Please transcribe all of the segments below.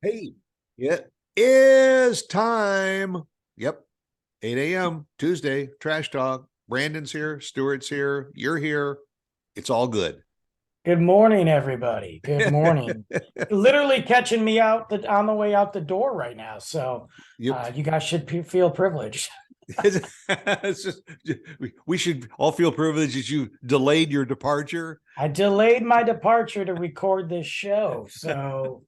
Hey, it is time. Yep. 8 a.m. Tuesday, Trash Talk. Brandon's here. Stuart's here. You're here. It's all good. Good morning, everybody. Good morning. Literally catching me on the way out the door right now. So Yep. you guys should feel privileged. It's just, we should all feel privileged that you delayed your departure. I delayed my departure to record this show. So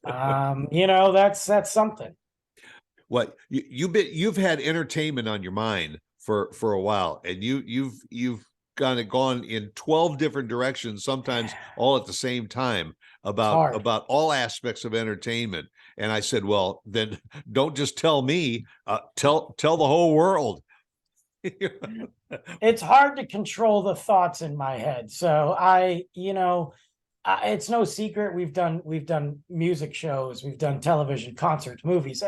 that's something. What you've had entertainment on your mind for a while, and you've kind of gone in 12 different directions, sometimes all at the same time, about all aspects of entertainment. And I said, well, then don't just tell me, tell the whole world. It's hard to control the thoughts in my head. So it's no secret we've done music shows, we've done television, concerts, movies,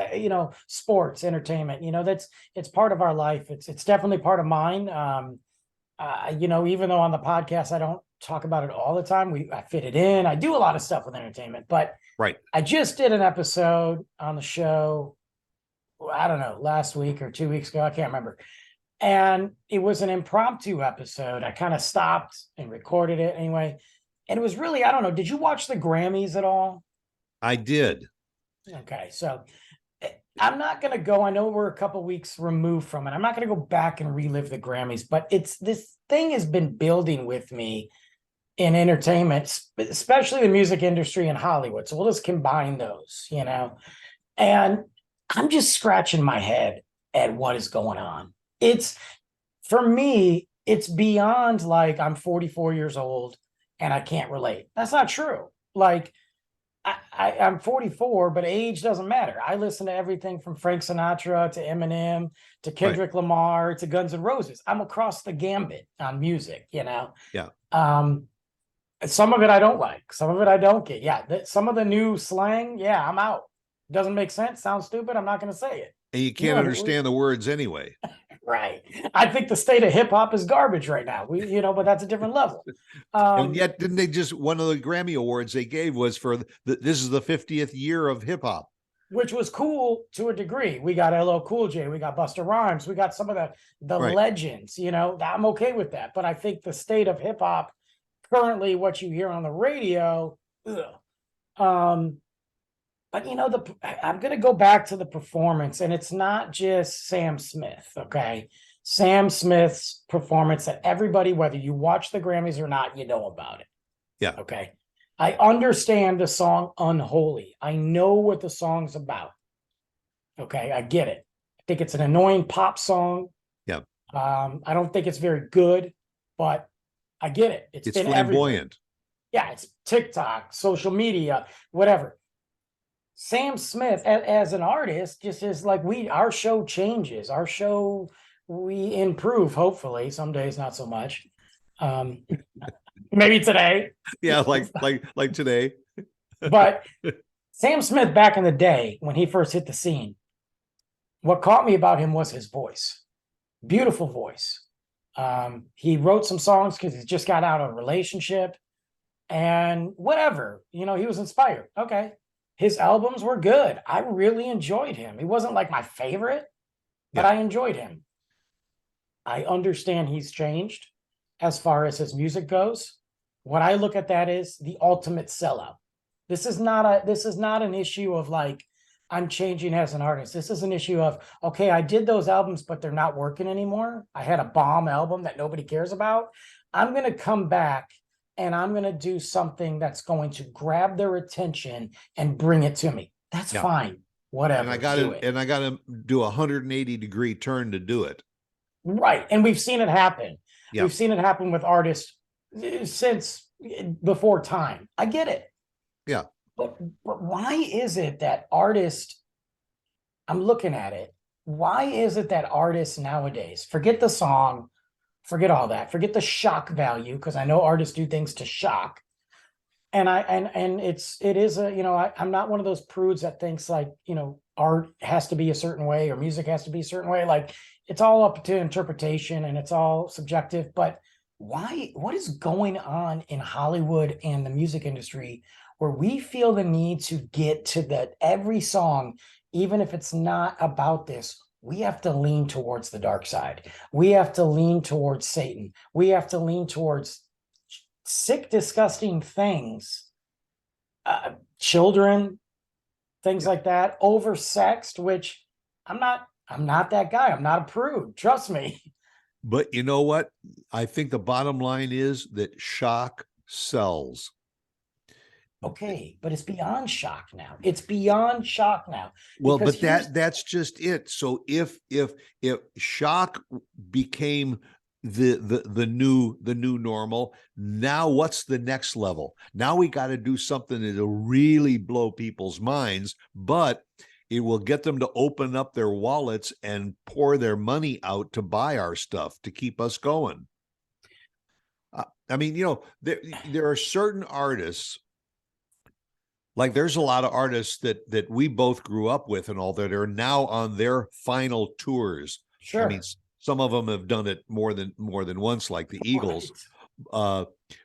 sports, entertainment. It's part of our life. It's definitely part of mine. Even though on the podcast I don't talk about it all the time, I fit it in. I do a lot of stuff with entertainment, but right. I just did an episode on the show, I don't know, last week or 2 weeks ago, I can't remember. And it was an impromptu episode. I kind of stopped and recorded it anyway. And it was really, I don't know, did you watch the Grammys at all? I did. Okay, so I'm not going to go, I know we're a couple weeks removed from it. I'm not going to go back and relive the Grammys, but this thing has been building with me in entertainment, especially the music industry in Hollywood. So we'll just combine those, and I'm just scratching my head at what is going on. For me, it's beyond like I'm 44 years old and I can't relate. That's not true. Like I'm 44, but age doesn't matter. I listen to everything from Frank Sinatra to Eminem to Kendrick Lamar to Guns N' Roses. I'm across the gambit on music, Yeah. Some of it I don't like. Some of it I don't get. Yeah. Some of the new slang, yeah, I'm out. Doesn't make sense. Sounds stupid. I'm not going to say it. And you can't understand the words anyway. Right. I think the state of hip hop is garbage right now. But that's a different level. And yet, didn't they just, one of the Grammy awards they gave was for this is the 50th year of hip hop, which was cool to a degree. We got LL Cool J, we got Busta Rhymes, we got some of the legends. I'm okay with that. But I think the state of hip hop currently, what you hear on the radio, but I'm going to go back to the performance, and it's not just Sam Smith. Okay. Sam Smith's performance that everybody, whether you watch the Grammys or not, you know about it. Yeah. Okay. I understand the song Unholy. I know what the song's about. Okay. I get it. I think it's an annoying pop song. Yeah. I don't think it's very good, but I get it. It's been flamboyant. Everywhere. Yeah. It's TikTok, social media, whatever. Sam Smith as an artist just is like our show changes. Our show, we improve, hopefully. Some days not so much. Maybe today. Yeah, like today. But Sam Smith back in the day when he first hit the scene, what caught me about him was his voice. Beautiful voice. He wrote some songs because he just got out of a relationship and whatever, he was inspired. Okay. His albums were good. I really enjoyed him. He wasn't like my favorite, but I enjoyed him. I understand he's changed as far as his music goes. What I look at that is the ultimate sellout. This is not an issue of like, I'm changing as an artist. This is an issue of, okay, I did those albums, but they're not working anymore. I had a bomb album that nobody cares about. I'm going to come back and I'm going to do something that's going to grab their attention and bring it to me. That's fine. Whatever. And I got to do a 180-degree turn to do it. Right. And we've seen it happen. Yeah. We've seen it happen with artists since before time. I get it. Yeah. But why is it that artists, I'm looking at it, why is it that artists nowadays, forget the song, forget all that, forget the shock value, because I know artists do things to shock. And I'm not one of those prudes that thinks like, art has to be a certain way or music has to be a certain way. Like it's all up to interpretation and it's all subjective. But what is going on in Hollywood and the music industry where we feel the need to get to that every song, even if it's not about this, we have to lean towards the dark side. We have to lean towards Satan. We have to lean towards sick, disgusting things, children, things like that, oversexed, which I'm not that guy. I'm not a prude. Trust me. But you know what? I think the bottom line is that shock sells. Okay, but it's beyond shock now. It's beyond shock now. Well, Because but here's- that's just it. So if shock became the new normal, now what's the next level? Now we got to do something that'll really blow people's minds, but it will get them to open up their wallets and pour their money out to buy our stuff to keep us going. I mean, you know, there are certain artists, like there's a lot of artists that we both grew up with and all, that are now on their final tours. sure. I mean, some of them have done it more than once, like the Eagles.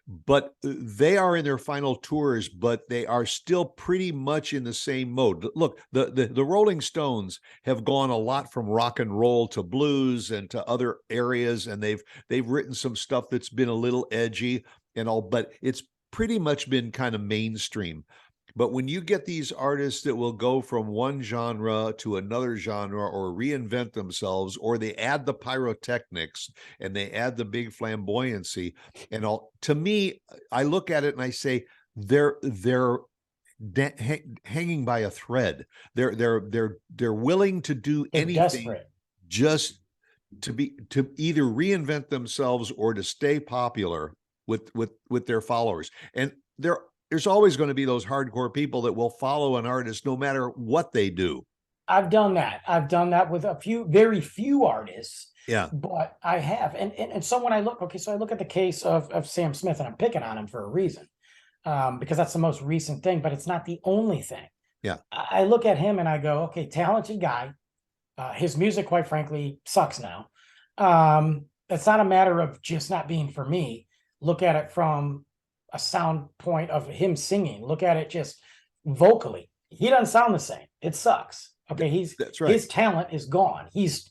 But they are in their final tours, but they are still pretty much in the same mode. Look, the Rolling Stones have gone a lot from rock and roll to blues and to other areas, and they've written some stuff that's been a little edgy and all, but it's pretty much been kind of mainstream. But when you get these artists that will go from one genre to another genre, or reinvent themselves, or they add the pyrotechnics and they add the big flamboyancy and all, to me, I look at it and I say they're hanging by a thread. They're willing to do They're anything desperate. just to either reinvent themselves or to stay popular with their followers. And there's always going to be those hardcore people that will follow an artist no matter what they do. I've done that. I've done that with very few artists. Yeah. But I have. And so when I look, okay, so I look at the case of Sam Smith, and I'm picking on him for a reason. Because that's the most recent thing, but it's not the only thing. Yeah. I look at him and I go, okay, talented guy. His music, quite frankly, sucks now. It's not a matter of just not being for me. Look at it from a sound point of him singing. Look at it just vocally. He doesn't sound the same. It sucks. Okay, that's right. His talent is gone. He's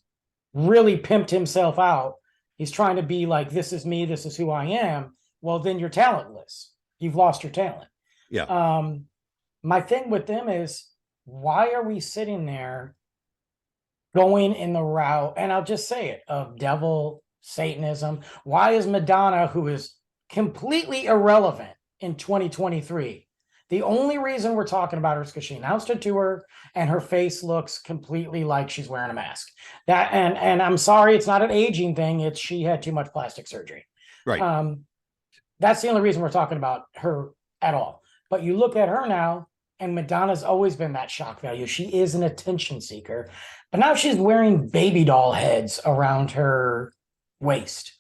really pimped himself out. He's trying to be like, this is me, this is who I am. Well, then you're talentless. You've lost your talent. Yeah. My thing with them is, why are we sitting there going in the route, and I'll just say it, of devil, Satanism? Why is Madonna, who is completely irrelevant in 2023, the only reason we're talking about her is because she announced a tour and her face looks completely like she's wearing a mask? That, and I'm sorry, it's not an aging thing. It's she had too much plastic surgery. Right. That's the only reason we're talking about her at all. But you look at her now, and Madonna's always been that shock value. She is an attention seeker, but now she's wearing baby doll heads around her waist.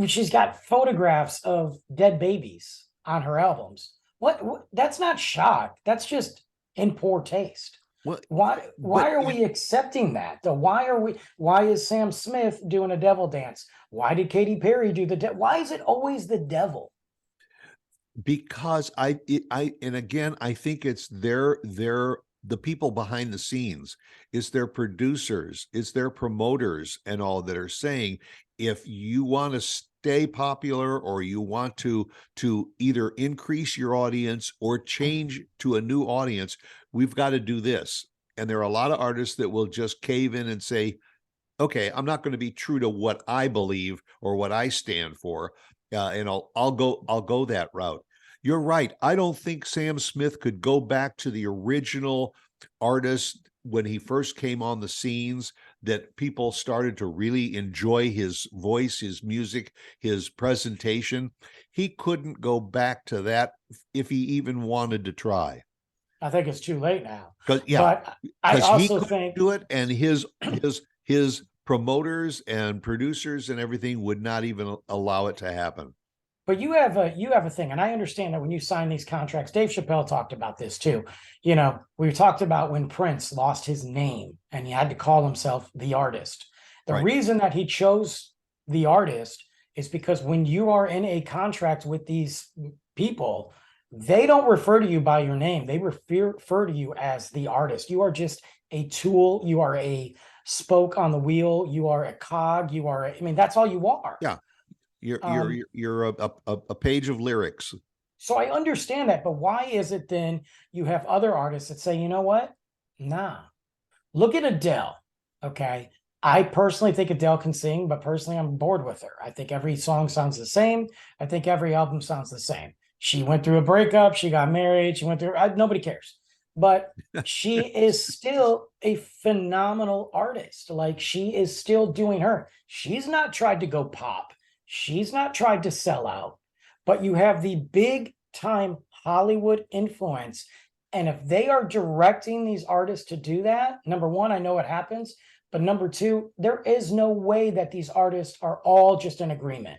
She's got photographs of dead babies on her albums. What? That's not shock. That's just in poor taste. What? Why are we accepting that? Why is Sam Smith doing a devil dance? Why did Katy Perry do why is it always the devil? Because and again, I think it's the people behind the scenes, it's their producers, it's their promoters and all that are saying, if you want to stay popular, or you want to either increase your audience or change to a new audience, we've got to do this. And there are a lot of artists that will just cave in and say, okay, I'm not going to be true to what I believe or what I stand for. And I'll go that route. You're right. I don't think Sam Smith could go back to the original artist when he first came on the scenes, that people started to really enjoy his voice, his music, his presentation. He couldn't go back to that if he even wanted to try. I think it's too late now. But I he also couldn't think do it, and his promoters and producers and everything would not even allow it to happen. But you have a thing, and I understand that when you sign these contracts, Dave Chappelle talked about this too. You know, we talked about when Prince lost his name and he had to call himself the artist. The Right. reason that he chose the artist is because when you are in a contract with these people, they don't refer to you by your name. They refer to you as the artist. You are just a tool. You are a spoke on the wheel. You are a cog. You are, I mean, that's all you are. Yeah. Um, You're a page of lyrics. So I understand that, but why is it then you have other artists that say, you know what? Nah. Look at Adele. Okay. I personally think Adele can sing, but personally, I'm bored with her. I think every song sounds the same. I think every album sounds the same. She went through a breakup. She got married. She went through, nobody cares. But she is still a phenomenal artist. Like, she is still doing her. She's not tried to go pop. She's not tried to sell out. But you have the big time Hollywood influence. And if they are directing these artists to do that, number one, I know it happens. But number two, there is no way that these artists are all just in agreement.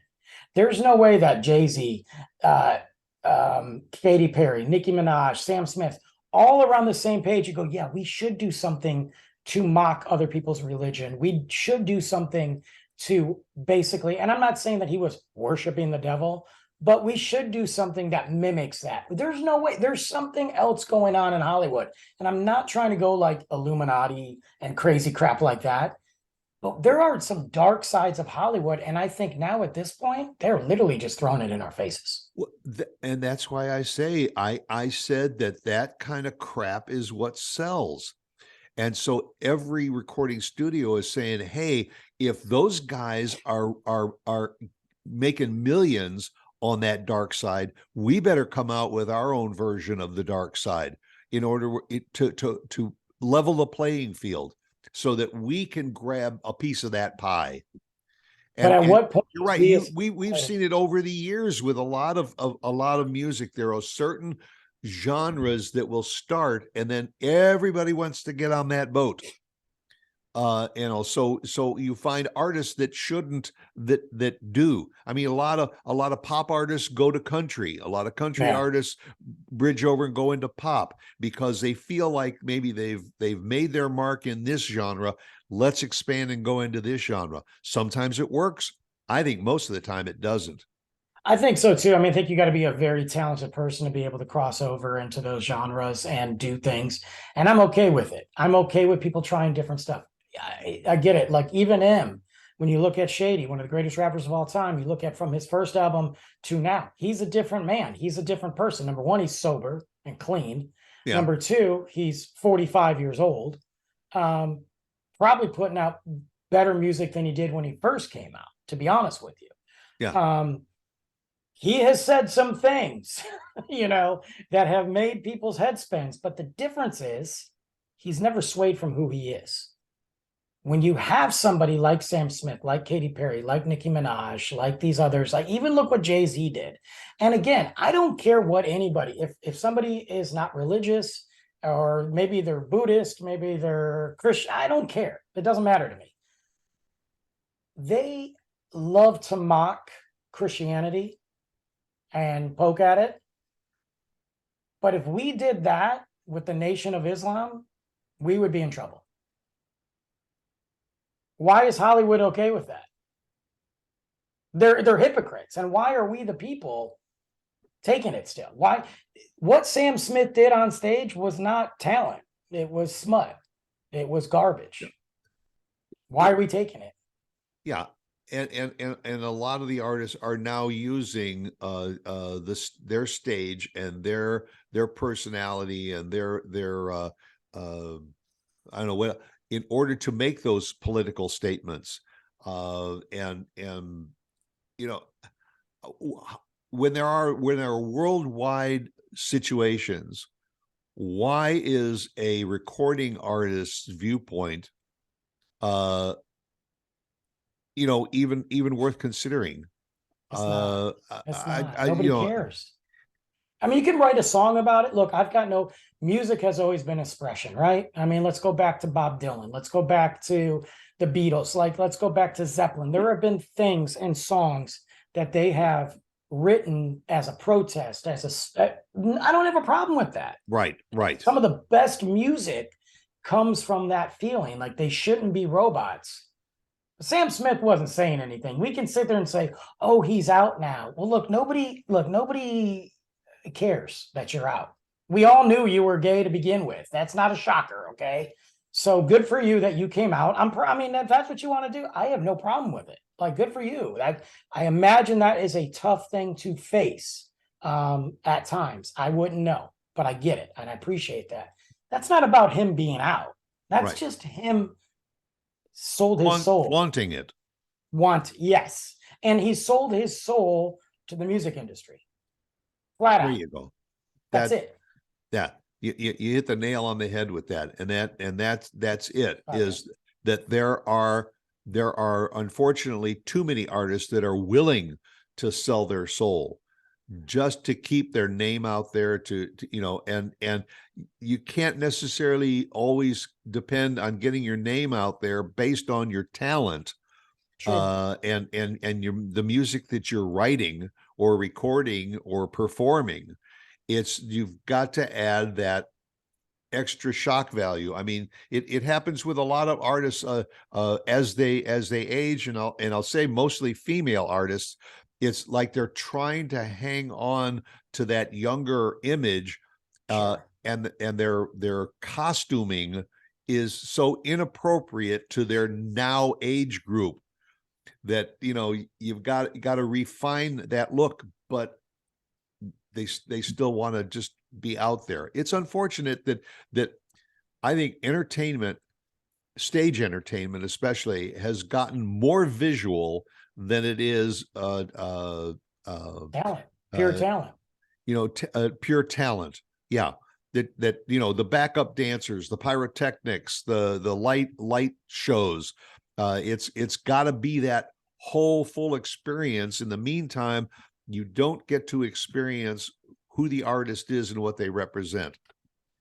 There's no way that Jay-Z, Katy Perry, Nicki Minaj, Sam Smith, all around the same page, you go, yeah, we should do something to mock other people's religion. We should do something to basically, and I'm not saying that he was worshiping the devil, but we should do something that mimics that. There's no way. There's something else going on in Hollywood. And I'm not trying to go like Illuminati and crazy crap like that. But there are some dark sides of Hollywood. And I think now at this point, they're literally just throwing it in our faces. Well, and that's why I say I said that kind of crap is what sells. And so every recording studio is saying, hey, if those guys are making millions on that dark side, we better come out with our own version of the dark side in order to level the playing field so that we can grab a piece of that pie. But at what point? You're right. We've seen it over the years with a lot of music. There are certain genres that will start, and then everybody wants to get on that boat. So you find artists that shouldn't, that do. I mean, a lot of pop artists go to country. A lot of country artists bridge over and go into pop because they feel like maybe they've made their mark in this genre. Let's expand and go into this genre. Sometimes it works. I think most of the time it doesn't. I think so too. I mean, I think you got to be a very talented person to be able to cross over into those genres and do things. And I'm okay with it. I'm okay with people trying different stuff. I get it. Like even when you look at Shady, one of the greatest rappers of all time, you look at from his first album to now, he's a different man. He's a different person. Number one, he's sober and clean. Yeah. Number two, he's 45 years old. Probably putting out better music than he did when he first came out, to be honest with you. Yeah. He has said some things, that have made people's head spins. But the difference is he's never swayed from who he is. When you have somebody like Sam Smith, like Katy Perry, like Nicki Minaj, like these others, like even look what Jay-Z did. And again, I don't care what anybody, if somebody is not religious, or maybe they're Buddhist, maybe they're Christian, I don't care. It doesn't matter to me. They love to mock Christianity and poke at it. But if we did that with the Nation of Islam, we would be in trouble. Why is Hollywood okay with that? They're hypocrites. And why are we the people taking it still? Why? What Sam Smith did on stage was not talent. It was smut. It was garbage. Why are we taking it? Yeah. And a lot of the artists are now using their stage and their personality and their I don't know what, in order to make those political statements. And when there are worldwide situations, why is a recording artist's viewpoint even worth considering? It's not. Nobody cares. I mean, you can write a song about it. Look, music has always been expression, right? I mean, let's go back to Bob Dylan. Let's go back to the Beatles. Let's go back to Zeppelin. There have been things and songs that they have written as a protest, I don't have a problem with that. Right. Some of the best music comes from that feeling, like they shouldn't be robots. Sam Smith wasn't saying anything. We can sit there and say, oh, he's out now. Well, nobody cares that you're out? We all knew you were gay to begin with. That's not a shocker, okay? So good for you that you came out. I mean, if that's what you want to do, I have no problem with it. Like, good for you. I imagine that is a tough thing to face at times. I wouldn't know, but I get it and I appreciate that. That's not about him being out. That's Right. just him sold his soul. Wanting it. Yes. And he sold his soul to the music industry. Flat There out. you go. That's it. Yeah. You hit the nail on the head with that. And that's it, Okay. is that there are unfortunately too many artists that are willing to sell their soul just to keep their name out there to and you can't necessarily always depend on getting your name out there based on your talent. Sure. And the music that you're writing or recording or performing. You've got to add that extra shock value. I mean, it happens with a lot of artists as they age, and I'll say mostly female artists. It's like they're trying to hang on to that younger image, Sure. and their costuming is so inappropriate to their now age group that you've got to refine that look, but they still want to just be out there. It's unfortunate that I think stage entertainment especially, has gotten more visual than it is Talent, pure talent. pure talent. Yeah. That the backup dancers, the pyrotechnics, the light shows, it's got to be that whole full experience. In the meantime, you don't get to experience who the artist is and what they represent.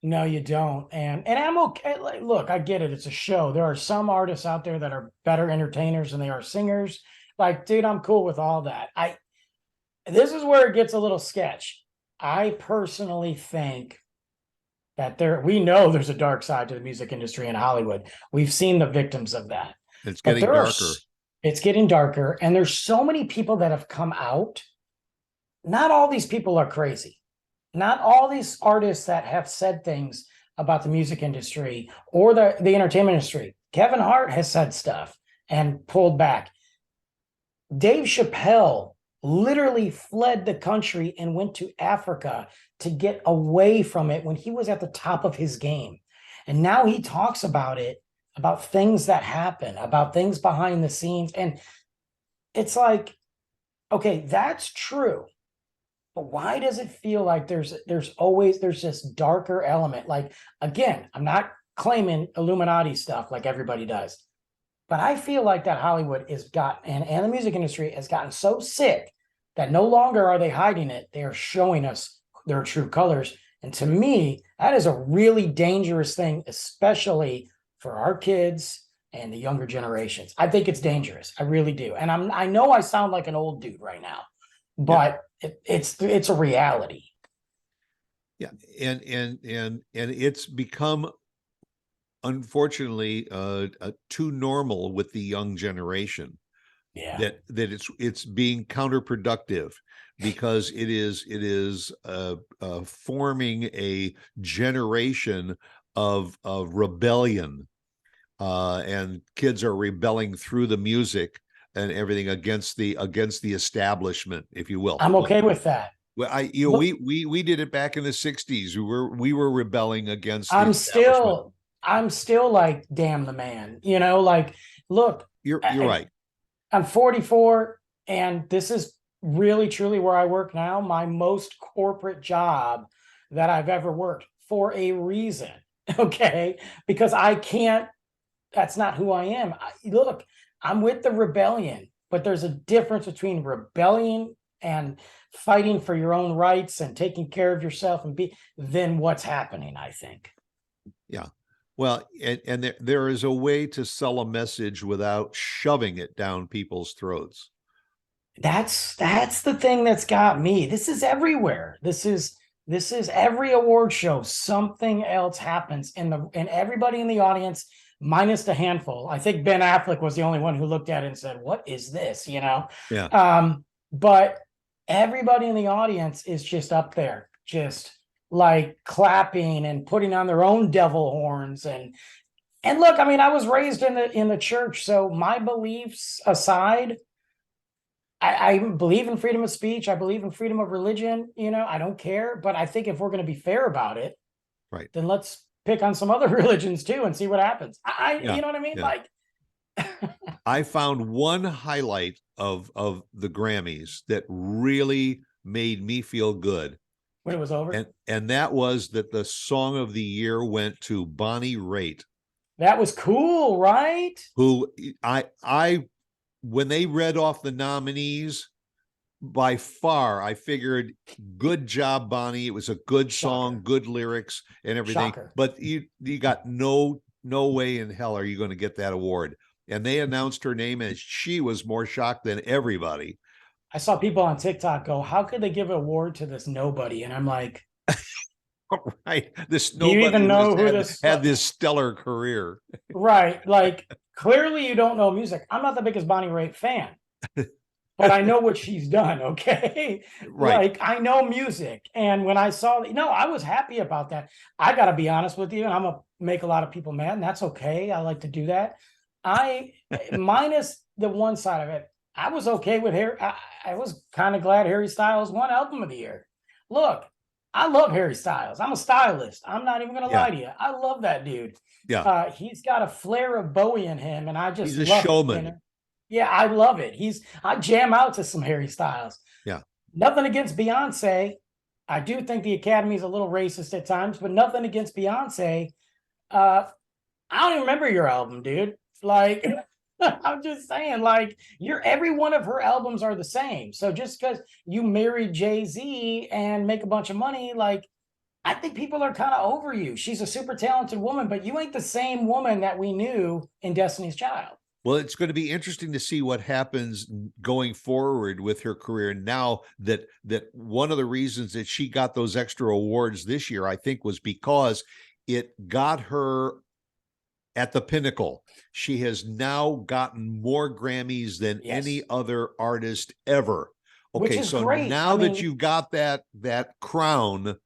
No, you don't. And I'm okay. Like, look, I get it. It's a show. There are some artists out there that are better entertainers than they are singers. Like, dude, I'm cool with all that. This is where it gets a little sketch. I personally think that we know there's a dark side to the music industry in Hollywood. We've seen the victims of that. It's getting darker. It's getting darker. And there's so many people that have come out. Not all these people are crazy. Not all these artists that have said things about the music industry or the entertainment industry. Kevin Hart has said stuff and pulled back. Dave Chappelle literally fled the country and went to Africa to get away from it when he was at the top of his game. And now he talks about it, about things that happen, about things behind the scenes. And it's like, okay, that's true. But why does it feel like there's this darker element? Like, again, I'm not claiming Illuminati stuff like everybody does, but I feel like that Hollywood and the music industry has gotten so sick that no longer are they hiding it. They are showing us their true colors. And to me, that is a really dangerous thing, especially for our kids and the younger generations. I think it's dangerous. I really do. And I know I sound like an old dude right now, but it's a reality. Yeah. And it's become, unfortunately, too normal with the young generation. Yeah. That it's being counterproductive, because it is forming a generation of rebellion, and kids are rebelling through the music and everything against the establishment, if you will. I'm okay with that. Well, we did it back in the 60s. We were rebelling against. I'm still like, damn the man. Like, look, you're right. I'm 44, and this is really truly where I work now. My most corporate job that I've ever worked, for a reason. Okay, because that's not who I am. Look, I'm with the rebellion, but there's a difference between rebellion and fighting for your own rights and taking care of yourself than what's happening, I think. Yeah. Well, and there is a way to sell a message without shoving it down people's throats. That's the thing that's got me. This is everywhere. This is every award show. Something else happens, and everybody in the audience, minus the handful. I think Ben Affleck was the only one who looked at it and said, "What is this?" Yeah. But everybody in the audience is just up there. just like clapping and putting on their own devil horns. And look, I mean, I was raised in the church, so my beliefs aside, I believe in freedom of speech. I believe in freedom of religion. I don't care. But I think if we're going to be fair about it, Right. then let's pick on some other religions too and see what happens. Yeah, You know what I mean? yeah. Like, I found one highlight of the Grammys that really made me feel good. when it was over, And that was that the song of the year went to Bonnie Raitt, that was cool, right? who I when they read off the nominees, by far, I figured, good job, Bonnie. It was a good song, Shocker. good lyrics and everything. Shocker. But you got no way in hell are you going to get that award. And they announced her name, and she was more shocked than everybody. I saw people on TikTok go, "How could they give an award to this nobody?" And I'm like, Right, this do you nobody even know was- who had, this had this stellar career. right? Like, clearly you don't know music. I'm not the biggest Bonnie Raitt fan, but I know what she's done. Okay, Right. Like, I know music, and when I saw, I was happy about that. I got to be honest with you, and I'm gonna make a lot of people mad, and that's okay. I like to do that. I minus the one side of it, I was okay with Harry. I was kind of glad Harry Styles won Album of the Year. Look, I love Harry Styles. I'm a stylist. I'm not even gonna Yeah. lie to you. I love that dude. Yeah. He's got a flair of Bowie in him, and I just He's a love it, showman. Yeah, I love it. I jam out to some Harry Styles. Yeah. Nothing against Beyonce. I do think the Academy is a little racist at times, but nothing against Beyonce. I don't even remember your album, dude. Like, I'm just saying, like, every one of her albums are the same. So just because you married Jay-Z and make a bunch of money, like, I think people are kind of over you. She's a super talented woman, but you ain't the same woman that we knew in Destiny's Child. Well, it's going to be interesting to see what happens going forward with her career now that one of the reasons that she got those extra awards this year, I think, was because it got her at the pinnacle. She has now gotten more Grammys than any other artist ever. Okay, so great. now that you've got that crown,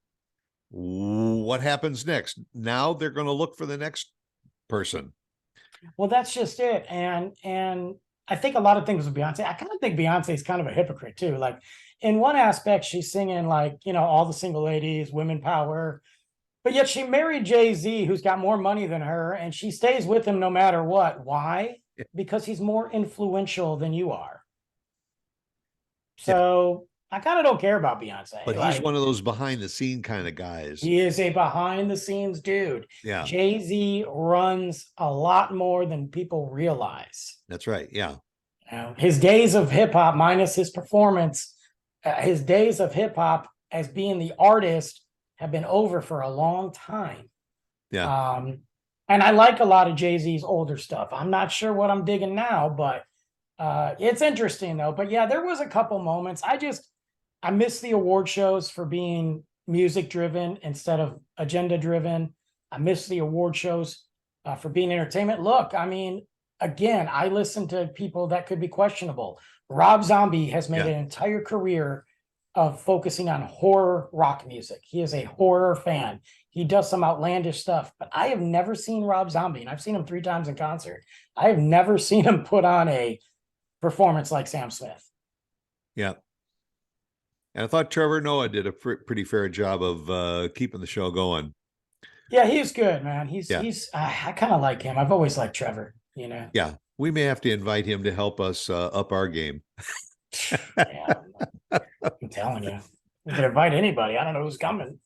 what happens next? Now they're going to look for the next person. Well, that's just it. And I think a lot of things with Beyonce, I kind of think Beyonce is kind of a hypocrite too. Like, in one aspect, she's singing like, all the single ladies, women power, but yet she married Jay-Z, who's got more money than her, and she stays with him no matter what. Why? Because he's more influential than you are. So I kind of don't care about Beyonce. But he's one of those behind the scene kind of guys. He is a behind the scenes dude. Yeah. Jay-Z runs a lot more than people realize. That's right. Yeah. His days of hip hop, minus his performance, his days of hip hop as being the artist have been over for a long time. Yeah. And I like a lot of Jay-Z's older stuff. I'm not sure what I'm digging now, but it's interesting though. But yeah, there was a couple moments. I miss the award shows for being music driven instead of agenda driven. I miss the award shows for being entertainment. Look, I mean, again, I listen to people that could be questionable. Rob Zombie has made an entire career of focusing on horror rock music. He is a horror fan. He does some outlandish stuff, but I have never seen Rob Zombie, and I've seen him 3 times in concert. I have never seen him put on a performance like Sam Smith. Yeah. And I thought Trevor Noah did a pretty fair job of keeping the show going. Yeah, he's good, man. I kind of like him. I've always liked Trevor, Yeah. We may have to invite him to help us up our game. Yeah, I'm telling you. We can invite anybody. I don't know who's coming.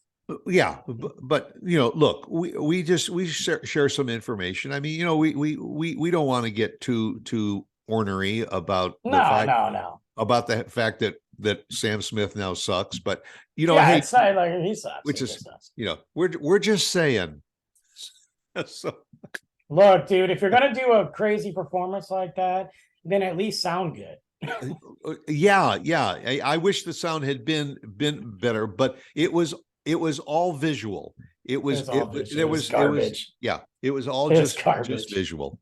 Yeah, but look, we share some information. I mean, we don't want to get too ornery about about the fact that Sam Smith now sucks, but hey, it's not like he sucks. Which is we're just saying. So look, dude, if you're gonna do a crazy performance like that, then at least sound good. Yeah. I wish the sound had been better, but it was all visual. It was all just visual.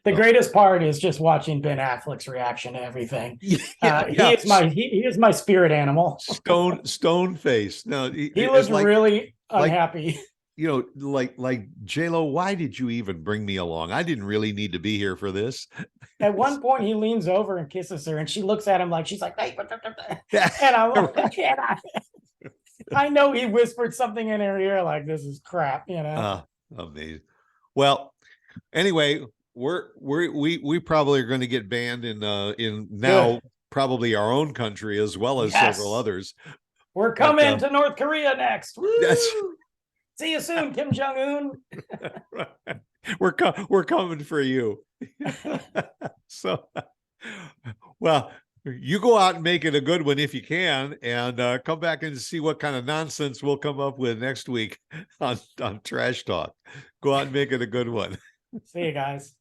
The Oh. greatest part is just watching Ben Affleck's reaction to everything. Yeah, He is my spirit animal. stone face. No, He it's looked like, really like, unhappy. like J-Lo, why did you even bring me along? I didn't really need to be here for this. At one point, he leans over and kisses her, and she looks at him like she's like, "Hey," and I'm like, I know he whispered something in her ear like, "This is crap," you know. Amazing. Well, anyway, we probably are going to get banned in now Good. probably our own country as well as Yes. several others. We're coming to North Korea next. Woo! That's See you soon, Kim Jong Un. we're coming for you. So, well, you go out and make it a good one if you can, and come back and see what kind of nonsense we'll come up with next week on Trash Talk. Go out and make it a good one. See you guys.